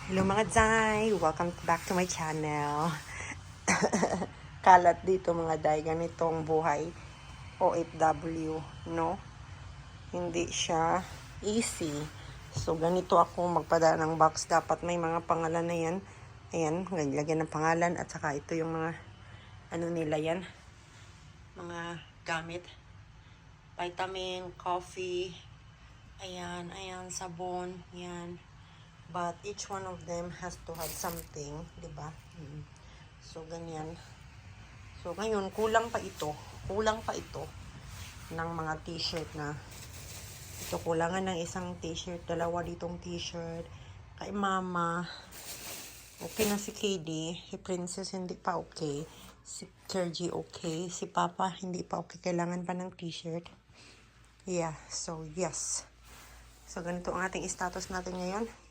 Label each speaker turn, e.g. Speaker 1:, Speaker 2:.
Speaker 1: Hello mga Day! Welcome back to my channel. Kalat dito mga Day, ganitong buhay OFW, no? Hindi siya easy. So ganito ako magpadala ng box. Dapat may mga pangalan na yan. Ayan, lagyan ng pangalan at saka ito yung mga ano nila yan. Mga gamit. Vitamin, coffee, ayan, sabon, yan. But each one of them has to have something, di ba? So, ganyan. So, ngayon, kulang pa ito. Kulang pa ito ng mga t-shirt na. Ito, kulangan ng isang t-shirt. Dalawa ditong t-shirt. Kay mama. Okay na si KD. Si Princess, hindi pa okay. Si Sergi, okay. Si Papa, hindi pa okay. Kailangan pa ng t-shirt. Yeah, so, yes. So, ganito ang ating status natin ngayon.